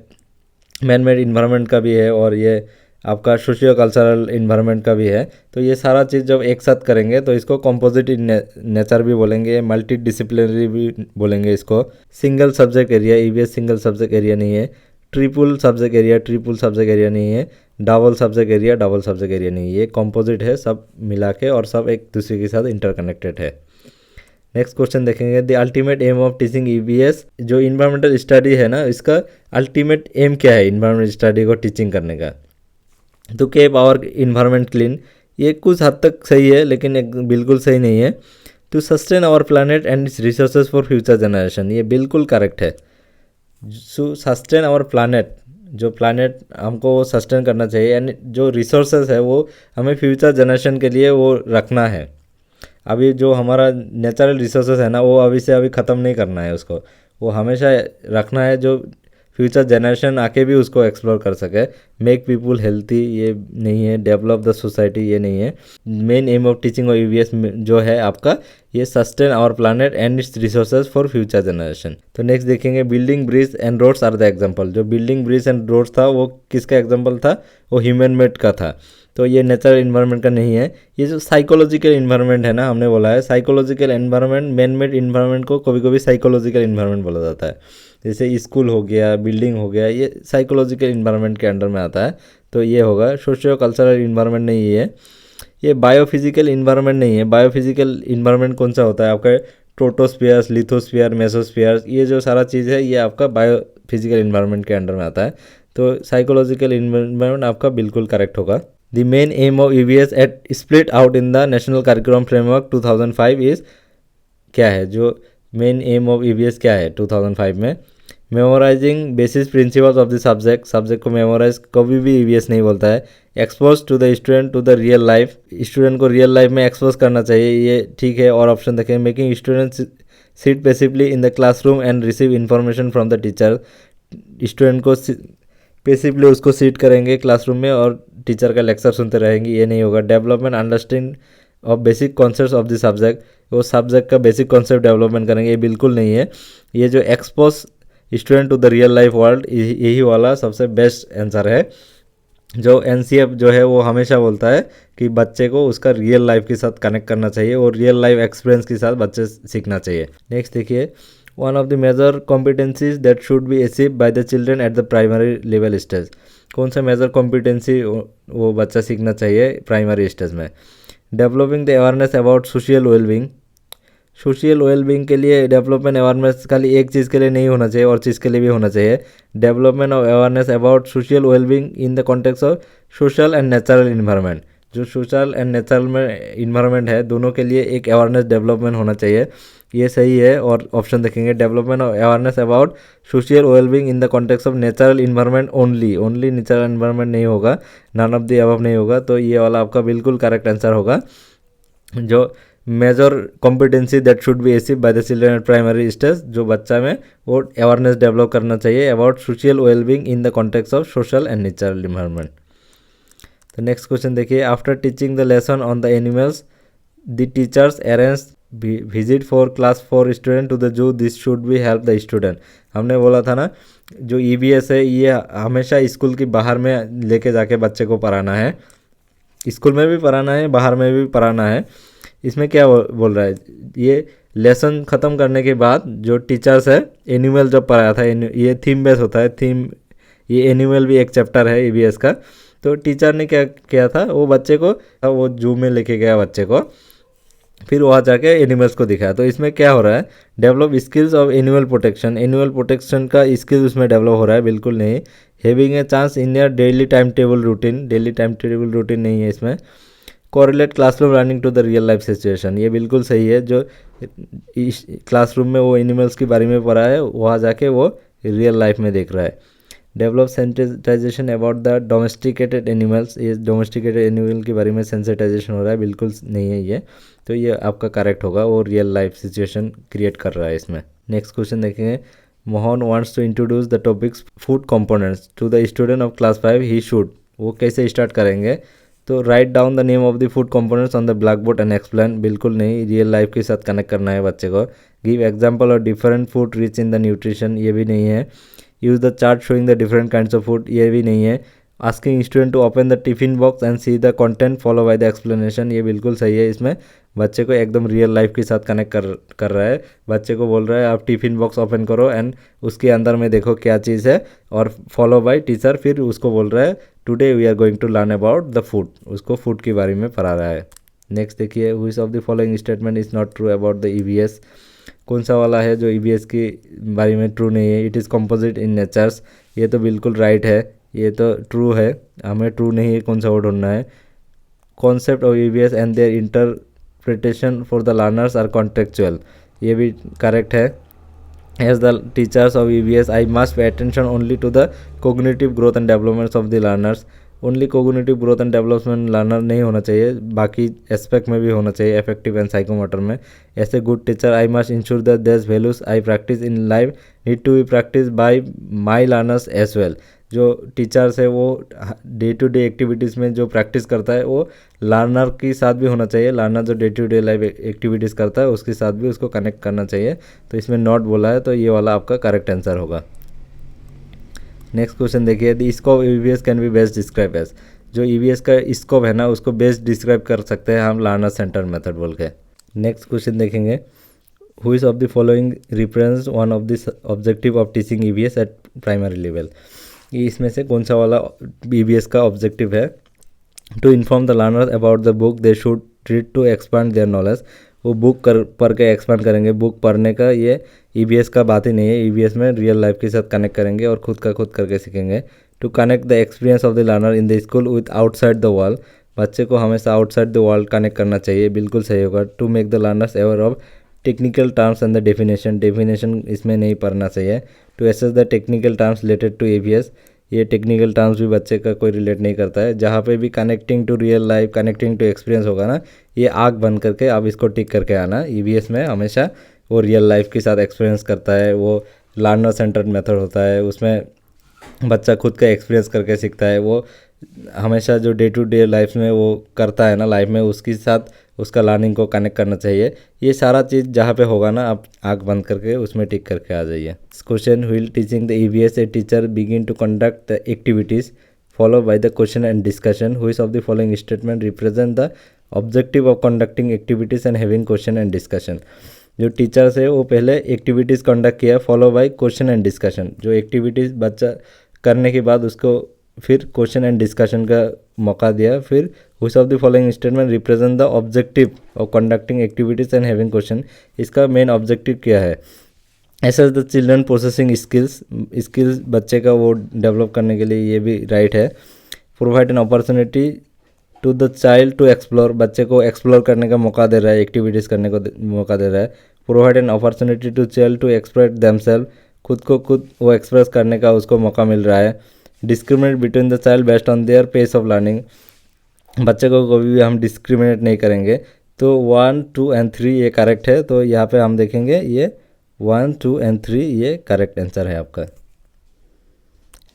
मैन मेड इन्वायरमेंट का भी है, और ये आपका सोशियो कल्चरल इन्वायरमेंट का भी है। तो ये सारा चीज़ जब एक साथ करेंगे तो इसको कंपोजिट नेचर भी बोलेंगे, मल्टी डिसिप्लिनरी भी बोलेंगे इसको। Single subject area, EVS single subject area नहीं है। ट्रिपल सब्जेक्ट एरिया नहीं है। डबल सब्जेक्ट एरिया नहीं है। ये कंपोजिट है, सब मिला के, और सब एक दूसरे के साथ इंटरकनेक्टेड है। नेक्स्ट क्वेश्चन देखेंगे, the ultimate aim of teaching EVS, जो इन्वायरमेंटल स्टडी है ना, इसका अल्टीमेट एम क्या है इन्वायरमेंटल स्टडी को टीचिंग करने का। तो कीप आवर इन्वायरमेंट क्लीन, ये कुछ हद तक सही है लेकिन बिल्कुल सही नहीं है। To sustain our planet and its resources for future generation, ये बिल्कुल करेक्ट है। टू सस्टेन आवर प्लानट, जो प्लानट हमको वो सस्टेन करना चाहिए, एंड जो रिसोर्सेज है वो हमें फ्यूचर जनरेशन के लिए वो रखना है। अभी जो हमारा नेचुरल रिसोर्सेज है ना, वो अभी से अभी ख़त्म नहीं करना है उसको, वो हमेशा रखना है जो फ्यूचर जनरेशन आके भी उसको एक्सप्लोर कर सके। मेक पीपल हेल्थी ये नहीं है, डेवलप द सोसाइटी ये नहीं है। मेन एम ऑफ टीचिंग और ईवीएस जो है आपका, ये sustain our planet and its resources for future generation. तो नेक्स्ट देखेंगे building bridge and roads are the example. जो बिल्डिंग ब्रिज एंड रोड्स था वो किसका एग्जाम्पल था? वो ह्यूमन मेड का था। तो ये नेचुरल इन्वायरमेंट का नहीं है। ये जो साइकोलॉजिकल इन्वायरमेंट है ना, हमने बोला है psychological environment, man made environment को कभी कभी साइकोलॉजिकल इन्वायरमेंट बोला जाता है। जैसे स्कूल हो गया, बिल्डिंग हो गया, ये साइकोलॉजिकल इन्वायरमेंट के अंडर में आता है। तो ये होगा। सोशियो कल्चरल इन्वायरमेंट नहीं है। ये बायोफिजिकल इन्वायरमेंट नहीं है। बायोफिजिकल इन्वायरमेंट कौन सा होता है आपका? ट्रोटोस्फियर्स, लिथोस्फियर, मेसोस्फियर्स, ये जो सारा चीज़ है ये आपका बायोफिजिकल इन्वायरमेंट के अंडर में आता है। तो साइकोलॉजिकल इन्वायरमेंट आपका बिल्कुल करेक्ट होगा। The main aim of EVS at split out in the national curriculum framework 2005 is, क्या है जो मेन एम ऑफ ईवीएस क्या है 2005 में? Memorising basis principles of the subject. Subject को मेमोराइज कभी भी ईवीएस नहीं बोलता है। Expose to the student to the real life. Student को रियल लाइफ में एक्सपोज करना चाहिए, ये ठीक है। और ऑप्शन देखें, making students sit passively in the classroom and receive information from the teacher. Student को पैसिवली उसको सीट करेंगे क्लासरूम में और टीचर का लेक्चर सुनते रहेंगे, ये नहीं होगा। Development understanding of basic concept of the subject, वो सब्जेक्ट का बेसिक कॉन्सेप्ट डेवलपमेंट करेंगे, ये बिल्कुल नहीं है। ये जो expose student to the real life world, यही वाला सबसे बेस्ट आंसर है। जो एनसीएफ जो है वो हमेशा बोलता है कि बच्चे को उसका रियल लाइफ के साथ कनेक्ट करना चाहिए और रियल लाइफ एक्सपीरियंस के साथ बच्चे सीखना चाहिए। नेक्स्ट देखिए, one of the major competencies that should be achieve by the children at the primary level stage. कौन सा मेजर कॉम्पिटेंसी वो बच्चा सीखना चाहिए प्राइमरी स्टेज में? Developing the awareness about social wellbeing. Social wellbeing के लिए डेवलपमेंट अवेयरनेस खाली एक चीज़ के लिए नहीं होना चाहिए और चीज़ के लिए भी होना चाहिए। Development of awareness about social wellbeing in the context of social and natural environment. जो सोशल एंड नेचुरल में इन्वायरमेंट है, दोनों के लिए एक अवेयरनेस डेवलपमेंट होना चाहिए, ये सही है। और ऑप्शन देखेंगे, development of awareness about social wellbeing in the context of natural environment only. Only natural environment नहीं होगा, नन ऑफ द अबव नहीं होगा। तो ये वाला आपका बिल्कुल करेक्ट आंसर होगा। जो major competency that should be achieve by the children at primary stage, जो बच्चा में वो अवेयरनेस डेवलप करना चाहिए about social wellbeing in the context of social and natural environment. तो नेक्स्ट क्वेश्चन देखिए, after teaching the lesson on the animals the teachers arrange visit for class 4 student to the zoo, this should be help the student. हमने बोला था ना, जो EVS है ये हमेशा स्कूल के बाहर में लेके जाके बच्चे को पढ़ाना है। स्कूल में भी पढ़ाना है, बाहर में भी पढ़ाना है। इसमें क्या बोल रहा है, ये लेसन ख़त्म करने के बाद जो टीचर्स है, एनिमल जब पढ़ाया था, ये थीम बेस होता है, थीम, ये एनिमल भी एक चैप्टर है ईवीएस का। तो टीचर ने क्या किया था, वो बच्चे को वो जू में लेके गया बच्चे को, फिर वहाँ जाके एनिमल्स को दिखाया। तो इसमें क्या हो रहा है, develop skills of animal protection. Animal protection का स्किल उसमें डेवलप हो रहा है, बिल्कुल नहीं। Having a chance in your daily time table routine, daily time table routine नहीं है इसमें। Correlate classroom learning to the real life situation, ये बिल्कुल सही है। जो क्लासरूम में वो एनिमल्स के बारे में पढ़ा है, वहाँ जाके वो रियल लाइफ में देख रहा है। Develop sensitization about the domesticated animals, ये डोमेस्टिकेटेड एनिमल के बारे में सेंसिटाइजेशन हो रहा है, बिल्कुल नहीं है ये। तो ये आपका करेक्ट होगा, वो रियल लाइफ सिचुएशन क्रिएट कर रहा है इसमें। नेक्स्ट क्वेश्चन देखेंगे, Mohan wants to introduce the topics food components to the student of class 5, he should, वो कैसे स्टार्ट करेंगे? तो write down the name of the food components on the black board and explain, बिल्कुल नहीं, real life के साथ connect करना है बच्चे को। Give example of different food rich in the nutrition, ये भी नहीं है। Use the chart showing the different kinds of food, ये भी नहीं है। Asking student to open the tiffin box and see the content follow by the explanation, ये बिल्कुल सही है। इसमें बच्चे को एकदम रियल लाइफ के साथ कनेक्ट कर रहा है। बच्चे को बोल रहा है आप टिफिन बॉक्स ओपन करो एंड उसके अंदर में देखो क्या चीज़ है, और फॉलो बाय टीचर, फिर उसको बोल रहा है today we are going to learn about the food, उसको फूड के बारे में पढ़ा रहा है। नेक्स्ट देखिए, which of the following statement is not true about the EVS, कौन सा वाला है जो ईवीएस के बारे में ट्रू नहीं है? It is composite in nature's, ये तो बिल्कुल राइट है, ये तो ट्रू है। हमें ट्रू नहीं है कौन सा वर्ड ढूंढना है। Concept of EVS and their interpretation for the learners are contextual, ये भी करेक्ट है। As the teachers of EVS, I must pay attention only to the cognitive growth and developments of the learners. Only cognitive growth and development learner नहीं होना चाहिए, बाकी aspect में भी होना चाहिए, इफेक्टिव एंड साइकोमोटर में. ऐसे good teacher I must ensure that this values I practice in life need to be practice by my learners as well. जो टीचर्स है वो डे टू डे एक्टिविटीज़ में जो प्रैक्टिस करता है वो लर्नर के साथ भी होना चाहिए. लर्नर जो day to day life activities करता है उसके साथ भी उसको कनेक्ट करना चाहिए. तो इसमें नॉट बोला है, तो ये वाला आपका करेक्ट आंसर होगा. नेक्स्ट क्वेश्चन देखिए, the scope EVS can be best describe as. जो EVS का स्कोप है ना उसको बेस्ट डिस्क्राइब कर सकते हैं हम लर्नर सेंटर मेथड बोल के. नेक्स्ट क्वेश्चन देखेंगे, who is of the following represents one of the objective of teaching EVS at primary level. इसमें से कौन सा वाला EVS का ऑब्जेक्टिव है. To inform the learner about the book they should treat to expand their knowledge. वो book पढ़ के एक्सपांड करेंगे. बुक पढ़ने का ये EVS का बात ही नहीं है. EVS में रियल लाइफ के साथ कनेक्ट करेंगे और खुद करके सीखेंगे. To connect the experience of the learner in the school with outside the world. बच्चे को हमेशा आउटसाइड द वर्ल्ड कनेक्ट करना चाहिए, बिल्कुल सही होगा. To make the learners aware of technical terms and the definition इसमें नहीं पढ़ना चाहिए. To assess the technical terms related to EVS. ये टेक्निकल टर्म्स भी बच्चे का कोई रिलेट नहीं करता है. जहाँ पे भी connecting to real life, connecting to experience होगा ना, ये आग बंद करके आप इसको टिक करके आना. EVS में हमेशा वो रियल लाइफ के साथ एक्सपीरियंस करता है. वो लर्नर सेंटर्ड मेथड होता है, उसमें बच्चा खुद का एक्सपीरियंस करके सीखता है. वो हमेशा जो डे टू डे लाइफ में वो करता है ना लाइफ में, उसके साथ उसका लर्निंग को कनेक्ट करना चाहिए. ये सारा चीज़ जहाँ पे होगा ना आप आँख बंद करके उसमें टिक करके आ जाइए. Question, while teaching the EVS a teacher begin to conduct the activities follow by the question and discussion. Which of the following statement represent the objective of conducting activities and having question and discussion. जो teachers है वो पहले activities conduct किया, follow by question and discussion. जो activities बच्चा करने के बाद उसको फिर क्वेश्चन एंड डिस्कशन का मौका दिया. फिर which of the following statement represent the objective of conducting activities and having question. इसका मेन ऑब्जेक्टिव क्या है. Assess the children processing skills बच्चे का वो डेवलप करने के लिए ये भी राइट है. Provide an opportunity to the child to explore. बच्चे को एक्सप्लोर करने का मौका दे रहा है, एक्टिविटीज़ करने को मौका दे रहा है. Provide an opportunity to child to express themselves. खुद को खुद वो एक्सप्रेस करने का उसको मौका मिल रहा है. Discriminate between the child based on their pace of learning. बच्चे को कभी भी हम डिस्क्रिमिनेट नहीं करेंगे. तो 1, 2 एंड 3 ये करेक्ट है. तो यहाँ पे हम देखेंगे ये 1, 2 एंड 3 ये करेक्ट आंसर है आपका.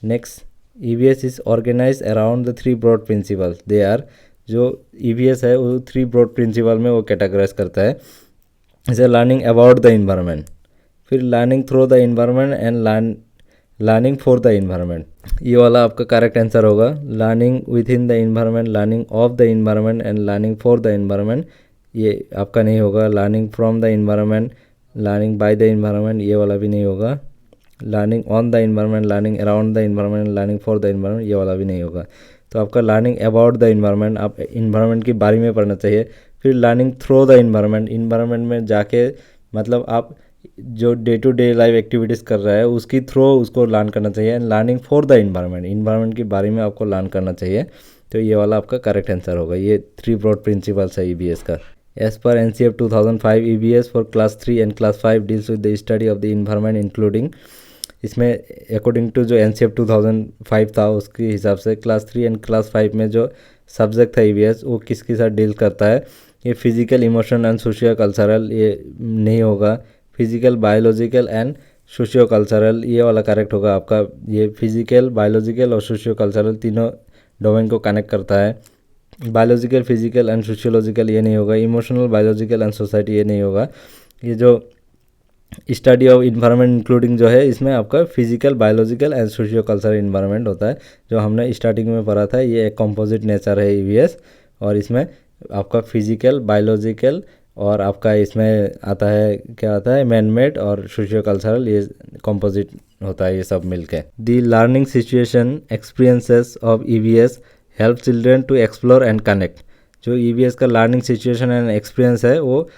Next, EVS is organize around the 3 broad principle. They are. जो EVS है वो 3 ब्रॉड प्रिंसिपल में वो कैटेगराइज करता है. जैसे लर्निंग अबाउट द इन्वायरमेंट, फिर learning through the environment and learning for the environment. ये वाला आपका करेक्ट आंसर होगा. Learning with in the environment, learning of the environment and learning for the environment ये आपका नहीं होगा. Learning from the environment, learning by the environment ये वाला भी नहीं होगा. Learning on the environment, learning around the environment, learning for the environment ये वाला भी नहीं होगा. तो आपका लर्निंग अबाउट द इन्वायरमेंट, आप इन्वायरमेंट के बारे में पढ़ना चाहिए. फिर learning through the environment, environment में जाके मतलब आप जो day to day life activities कर रहा है उसकी थ्रू उसको लर्न करना चाहिए. And learning for the environment, environment के बारे में आपको लर्न करना चाहिए. तो ये वाला आपका करेक्ट आंसर होगा. ये 3 ब्रॉड प्रिंसिपल्स है EVS का. As per NCF 2005 EVS for class 3 and class 5 deals with the study of the environment including. इसमें अकॉर्डिंग टू जो NCF 2005 था उसके हिसाब से क्लास 3 एंड क्लास 5 में जो सब्जेक्ट था EVS वो किसके साथ डील करता है. ये physical, emotional and socio cultural ये नहीं होगा. Physical, biological and socio cultural ये वाला करेक्ट होगा आपका. ये फिजिकल, बायोलॉजिकल और सोशियो कल्चरल तीनों डोमेन को कनेक्ट करता है. बायोलॉजिकल, फिजिकल एंड सोशियोलॉजिकल ये नहीं होगा. इमोशनल, बायोलॉजिकल एंड सोसाइटी ये नहीं होगा. ये जो स्टडी ऑफ इन्वायरमेंट इंक्लूडिंग जो है इसमें आपका physical, biological and socio cultural environment होता है. जो हमने स्टार्टिंग में पढ़ा था ये एक कंपोजिट नेचर है EVS. और इसमें आपका फिजिकल, बायोलॉजिकल और आपका इसमें आता है क्या आता है मैन मेड और सोशियो कल्चरल ये कंपोजिट होता है ये सब मिलके. The learning situation experiences of EVS help children to explore and connect. जो EVS का लर्निंग सिचुएशन एंड एक्सपीरियंस है वो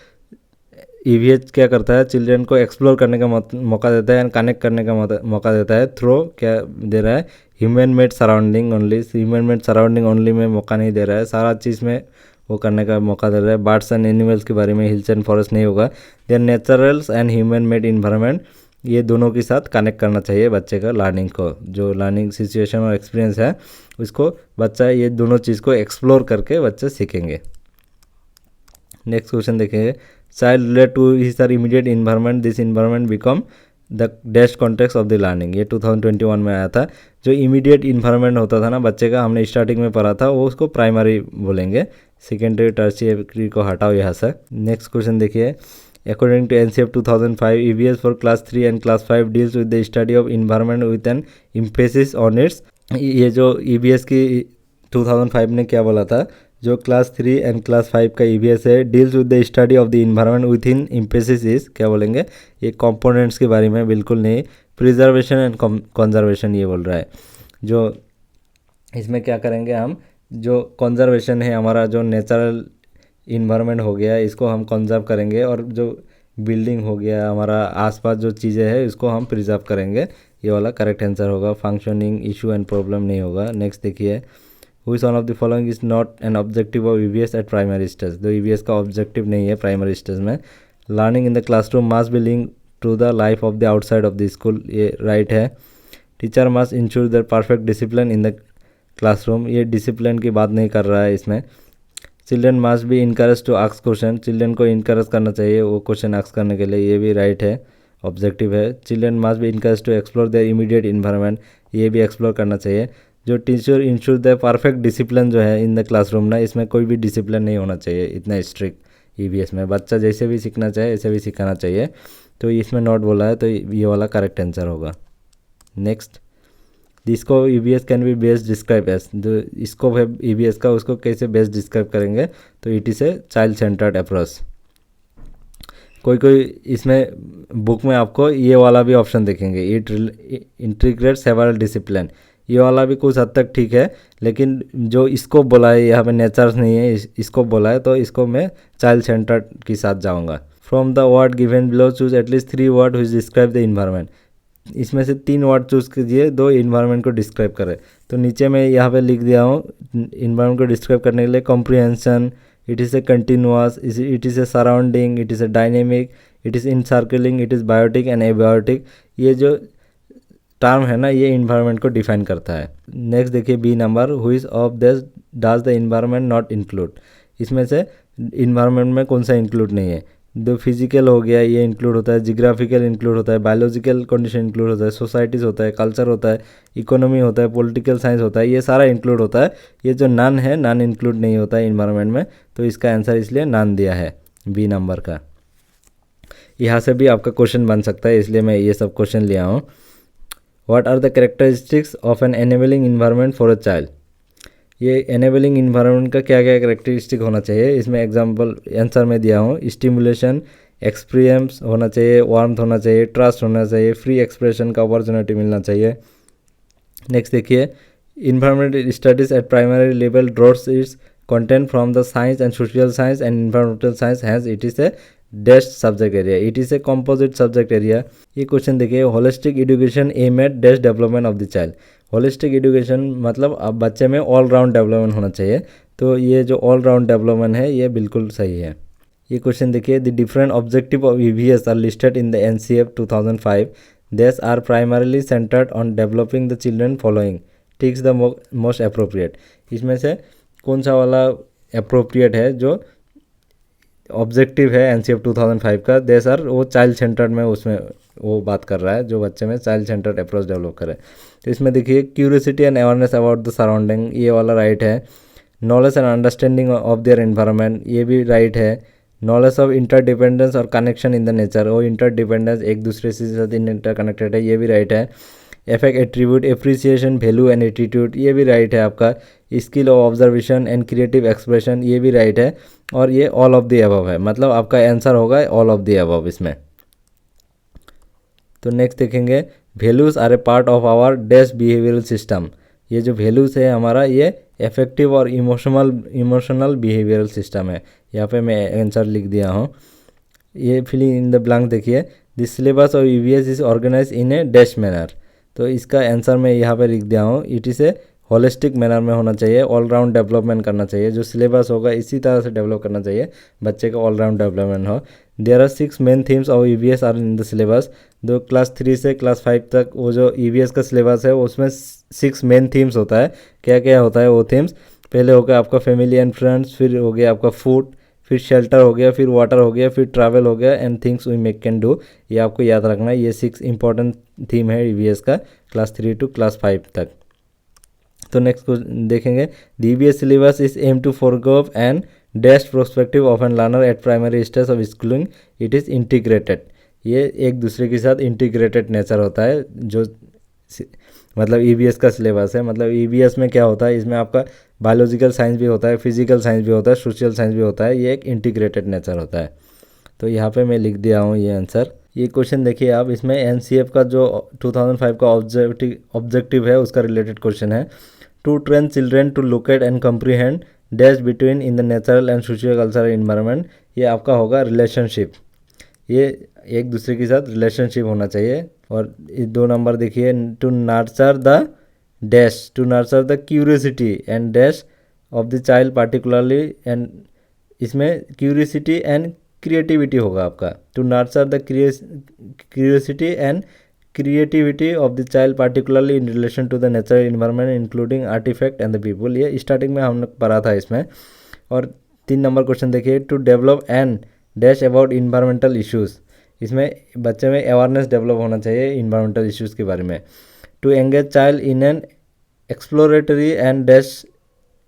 EVS क्या करता है, चिल्ड्रेन को एक्सप्लोर करने का मौका देता है एंड कनेक्ट करने का मौका देता है. थ्रू क्या दे रहा है, human made surrounding only. Human made surrounding only में मौका नहीं दे रहा है, सारा चीज़ में वो करने का मौका दे रहा है. बर्ड्स एंड एनिमल्स के बारे में, हिल्स एंड फॉरेस्ट नहीं होगा. Their naturals and human made environment ये दोनों के साथ कनेक्ट करना चाहिए बच्चे का लर्निंग को, जो लर्निंग सिचुएशन और एक्सपीरियंस है उसको बच्चा ये दोनों चीज़ को एक्सप्लोर करके बच्चे सीखेंगे। नेक्स्ट क्वेश्चन देखेंगे, child relate to his or immediate environment, this environment become the dash context of the learning. ये 2021 में आया था। जो इमीडिएट इन्वायरमेंट होता था ना बच्चे का, हमने स्टार्टिंग में पढ़ा था, वो उसको प्राइमरी बोलेंगे, सेकेंडरी टर्शियरी को हटाओ यहाँ से। नेक्स्ट क्वेश्चन देखिए, according to NCF 2005 EVS for class 3 and class 5 deals with the study of environment with an emphasis on its. ये जो EVS की 2005 ने क्या बोला था, जो क्लास 3 एंड क्लास 5 का EVS है, deals with the study of the environment with in emphasis is, क्या बोलेंगे, ये कंपोनेंट्स के बारे में, बिल्कुल नहीं, प्रिजर्वेशन एंड कंजर्वेशन ये बोल रहा है। जो इसमें क्या करेंगे हम, जो कंजर्वेशन है हमारा, जो नेचुरल इन्वायरमेंट हो गया इसको हम कंजर्व करेंगे, और जो बिल्डिंग हो गया हमारा आसपास जो चीज़ें हैं इसको हम प्रिजर्व करेंगे। ये वाला करेक्ट आंसर होगा, फंक्शनिंग इशू एंड प्रॉब्लम नहीं होगा। नेक्स्ट देखिए, Which one of the following is not an objective of EVS at primary stage? तो EVS का ऑब्जेक्टिव नहीं है प्राइमरी स्टेज में। Learning in the classroom must be link to the life of the outside of the school, ये right है। Teacher must ensure the perfect discipline in the classroom, ये discipline की बात नहीं कर रहा है इसमें। Children must be encourage to ask question, children को इनकरेज करना चाहिए वो क्वेश्चन आस्क करने के लिए, ये भी राइट है, ऑब्जेक्टिव है। Children must be encourage to explore their immediate environment, ये भी एक्सप्लोर करना चाहिए। जो teacher ensure the perfect discipline जो है इन द क्लासरूम ना, इसमें कोई भी डिसिप्लिन नहीं होना चाहिए इतना स्ट्रिक्ट। EVS में बच्चा जैसे भी सीखना चाहे ऐसे भी सिखाना चाहिए, तो इसमें नॉट बोला है, तो ये वाला करेक्ट आंसर होगा। नेक्स्ट, जिसको EVS can be best describe as, जो स्कोप है EVS का उसको कैसे बेस्ट डिस्क्राइब करेंगे, तो it is a child centered approach. कोई इसमें बुक में आपको ये वाला भी ऑप्शन देखेंगे, इट इंटीग्रेट सेवरल डिसिप्लिन, ये वाला भी कुछ हद तक ठीक है, लेकिन जो इसको बोला है यहाँ पे नेचर्स नहीं है, इसको बोला है, तो इसको मैं चाइल्ड सेंटर्ड के साथ जाऊँगा। From the word given below choose at least 3 word which describe the environment, इसमें से 3 वर्ड चूज कीजिए, 2 इन्वायरमेंट को डिस्क्राइब करें। तो नीचे मैं यहाँ पे लिख दिया हूँ इन्वायरमेंट को डिस्क्राइब करने के लिए, comprehension, it is a continuous, it is a surrounding, it is a dynamic, it is encircling, it is biotic and abiotic. ये जो टर्म है ना, ये इन्वायरमेंट को डिफाइन करता है। नेक्स्ट देखिए, B number, which of this does the environment not include, इसमें से इन्वायरमेंट में कौन सा इंक्लूड नहीं है। जो फिजिकल हो गया ये इंक्लूड होता है, जियोग्राफिकल इंक्लूड होता है, बायोलॉजिकल कंडीशन इंक्लूड होता है, सोसाइटीज़ होता है, कल्चर होता है, इकोनॉमी होता है, पॉलिटिकल साइंस होता है, ये सारा इंक्लूड होता है। ये जो नन है, नन इंक्लूड नहीं होता है इन्वायरमेंट में, तो इसका आंसर इसलिए नन दिया है बी नंबर का। यहाँ से भी आपका क्वेश्चन बन सकता है, इसलिए मैं ये सब क्वेश्चन लिया हूँ। What are the characteristics of an enabling environment for a child? ये enabling environment का क्या क्या कैरेक्टरिस्टिक होना चाहिए, इसमें एग्जाम्पल आंसर में दिया हूँ। स्टिमुलेशन, एक्सपीरियंस होना चाहिए, वार्मथ होना चाहिए, ट्रस्ट होना चाहिए, फ्री एक्सप्रेशन का अपॉर्चुनिटी मिलना चाहिए। नेक्स्ट देखिए, environmental studies at primary level draws its content from the science and social science and environmental science, hence it is a dash subject area, it is a composite subject area। ये question देखिए, holistic education aim at dash development of the child, holistic education मतलब अब बच्चे में all round development होना चाहिए, तो ये जो ऑल राउंड डेवलपमेंट है ये बिल्कुल सही है। ये क्वेश्चन देखिए, the different objective of EVS are listed in the NCF 2005, these are primarily centered on developing the children following, ticks the most appropriate. इसमें से कौन सा वाला अप्रोप्रिएट है जो ऑब्जेक्टिव है NCF 2005 का, दे सर वो चाइल्ड सेंटर्ड में उसमें वो बात कर रहा है, जो बच्चे में चाइल्ड सेंटर्ड अप्रोच डेवलप करे। तो इसमें देखिए, curiosity and awareness about the surrounding, ये वाला राइट है। Knowledge and understanding of their environment, ये भी राइट है। नॉलेज ऑफ इंटरडिपेंडेंस और कनेक्शन इन द नेचर, वो इंटरडिपेंडेंस एक दूसरे से साथ इंटरकनेक्टेड है, ये भी राइट है। Effect, attribute, appreciation, value and attitude, ये भी राइट है आपका। Skill of observation and creative expression, ये भी राइट है। और ये ऑल ऑफ द अबव है, मतलब आपका आंसर होगा ऑल ऑफ द अबव इसमें। तो नेक्स्ट देखेंगे, values are a part of our dash behavioral system, ये जो वैल्यूज़ है हमारा ये इफेक्टिव और इमोशनल बिहेवियरल सिस्टम है। यहाँ पे मैं आंसर लिख दिया हूँ। ये फिलिंग इन द ब्लैंक देखिए, this syllabus of EVS is organize in a dash manner, तो इसका आंसर मैं यहाँ पे लिख दिया हूँ, it is a holistic manner में होना चाहिए, ऑलराउंड डेवलपमेंट करना चाहिए। जो सिलेबस होगा इसी तरह से डेवलप करना चाहिए, बच्चे का ऑलराउंड डेवलपमेंट हो। There are 6 main themes of EVS are in the syllabus. जो क्लास 3 से क्लास 5 तक वो जो ईवीएस का सिलेबस है उसमें 6 मेन थीम्स होता है। क्या क्या होता है वो थीम्स? पहले हो गया आपका फैमिली एंड फ्रेंड्स, फिर हो गया आपका फूड, फिर शेल्टर हो गया, फिर वाटर हो गया, फिर ट्रैवल हो गया and things we make can do. ये आपको याद रखना है। ये 6 इंपॉर्टेंट थीम है ईवीएस का क्लास 3 टू क्लास 5 तक। तो नेक्स्ट देखेंगे, the EVS syllabus is aim to forgo and dash prospective of an learner at primary stage of schooling, it is integrated. ये एक दूसरे के साथ इंटीग्रेटेड नेचर होता है जो मतलब ईवीएस का सिलेबस है। मतलब ईवीएस में क्या होता है, इसमें आपका बायोलॉजिकल साइंस भी होता है, फिजिकल साइंस भी होता है, सोशल साइंस भी होता है। ये एक इंटीग्रेटेड नेचर होता है। तो यहाँ पे मैं लिख दिया हूँ ये आंसर। ये क्वेश्चन देखिए आप, इसमें एनसीएफ का जो 2005 का ऑब्जेक्टिव है उसका रिलेटेड क्वेश्चन है। To train children to locate and comprehend dash between in the natural and socio cultural environment. ये आपका होगा रिलेशनशिप। ये एक दूसरे के साथ रिलेशनशिप होना चाहिए। और ये 2 नंबर देखिए, to nurture the dash, to nurture the curiosity and dash of the child particularly, and इसमें क्यूरियोसिटी एंड क्रिएटिविटी होगा आपका। To nurture the curiosity and creativity of the child particularly in relation to the natural environment including artifact and the people. ये starting में हमने पढ़ा था इसमें। और 3 नंबर क्वेश्चन देखिए, to develop and dash about environmental issues. इसमें बच्चे में अवेयरनेस डेवलप होना चाहिए इन्वायरमेंटल इश्यूज़ के बारे में। To engage child in an exploratory and dash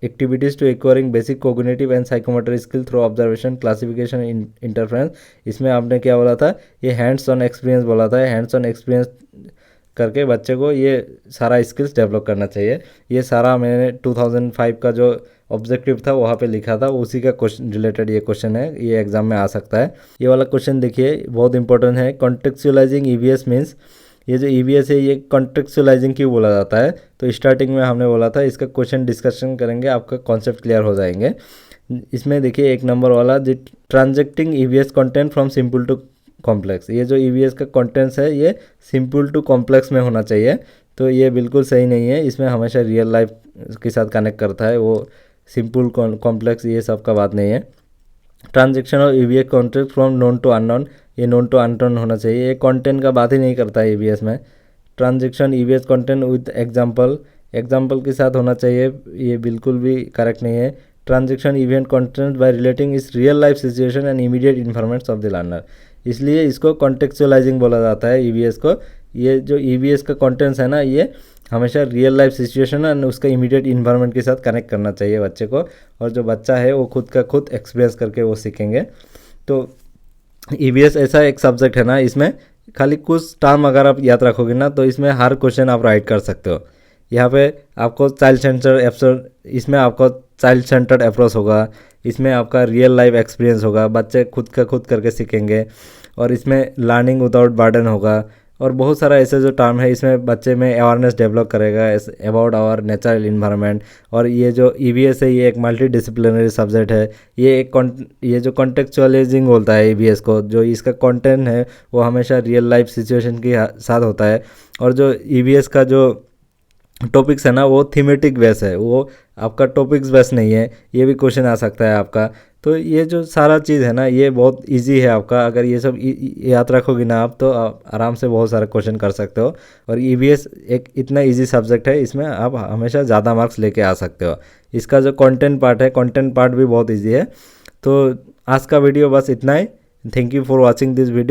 activities to acquiring basic cognitive and psychomotor skill through observation classification interference. इसमें आपने क्या बोला था, ये हैंड्स ऑन एक्सपीरियंस बोला था। हैंड्स ऑन एक्सपीरियंस करके बच्चे को ये सारा स्किल्स डेवलप करना चाहिए। ये सारा मैंने 2005 का जो ऑब्जेक्टिव था वहाँ पे लिखा था, उसी का क्वेश्चन रिलेटेड ये क्वेश्चन है, ये एग्जाम में आ सकता है। ये वाला क्वेश्चन देखिए बहुत इंपॉर्टेंट है। कॉन्टेक्चुअलाइजिंग ईवीएस मीन्स, ये जो ईवीएस है ये कॉन्टेक्चुअलाइजिंग क्यों बोला जाता है? तो स्टार्टिंग में हमने बोला था, इसका क्वेश्चन डिस्कशन करेंगे, आपका कॉन्सेप्ट क्लियर हो जाएंगे। इसमें देखिए 1 नंबर वाला, the transacting EVS content from simple to complex. ये जो ईवीएस का कंटेंट्स है ये सिंपल टू कॉम्प्लेक्स में होना चाहिए। तो ये बिल्कुल सही नहीं है। इसमें हमेशा रियल लाइफ के साथ कनेक्ट करता है, वो सिंपल कॉम्प्लेक्स ये सब का बात नहीं है। Transaction of EVS content from known to unknown, ये नोन टू अननोन होना चाहिए। ये कंटेंट का बात ही नहीं करता है ईवीएस में। Transaction EVS content with example, example के साथ होना चाहिए, ये बिल्कुल भी करेक्ट नहीं है। Transaction event content by relating इस real life situation and immediate information of the learner, इसलिए इसको कॉन्टेक्चुअलाइजिंग बोला जाता है ईवीएस को। ये जो ईवीएस का कंटेंट्स है ना, ये हमेशा रियल लाइफ सिचुएशन एंड उसका इमीडिएट इन्वायरमेंट के साथ कनेक्ट करना चाहिए बच्चे को। और जो बच्चा है वो खुद का खुद एक्सपीरियंस करके वो सीखेंगे। तो ईवीएस ऐसा एक सब्जेक्ट है ना, इसमें खाली कुछ टर्म अगर आप याद रखोगे ना तो इसमें हर क्वेश्चन आप राइट कर सकते हो। यहाँ पे आपको चाइल्ड सेंटर्ड अप्रोच, इसमें आपको चाइल्ड सेंटर्ड अप्रोच होगा, इसमें आपका रियल लाइफ एक्सपीरियंस होगा, बच्चे खुद का खुद करके सीखेंगे। और इसमें लर्निंग विदाउट बर्डन होगा। और बहुत सारा ऐसे जो टर्म है इसमें बच्चे में अवेयरनेस डेवलप करेगा अबाउट आवर नेचुरल इन्वायरमेंट। और ये जो ईवीएस है ये एक मल्टी डिसिप्लिनरी सब्जेक्ट है। ये जो कॉन्टेक्चुअलाइजिंग बोलता है ईवीएस को, जो इसका कंटेंट है वो हमेशा रियल लाइफ सिचुएशन के साथ होता है। और जो ईवीएस का जो टॉपिक्स है ना वो थीमेटिक बेस है, वो आपका टॉपिक्स बेस नहीं है। ये भी क्वेश्चन आ सकता है आपका। तो ये जो सारा चीज़ है ना ये बहुत इजी है आपका। अगर ये सब याद रखोगे ना आप तो आप आराम से बहुत सारे क्वेश्चन कर सकते हो। और ईवीएस एक इतना इजी सब्जेक्ट है, इसमें आप हमेशा ज़्यादा मार्क्स लेके आ सकते हो। इसका जो कंटेंट पार्ट है, कंटेंट पार्ट भी बहुत ईजी है। तो आज का वीडियो बस इतना ही। Thank you for watching this video.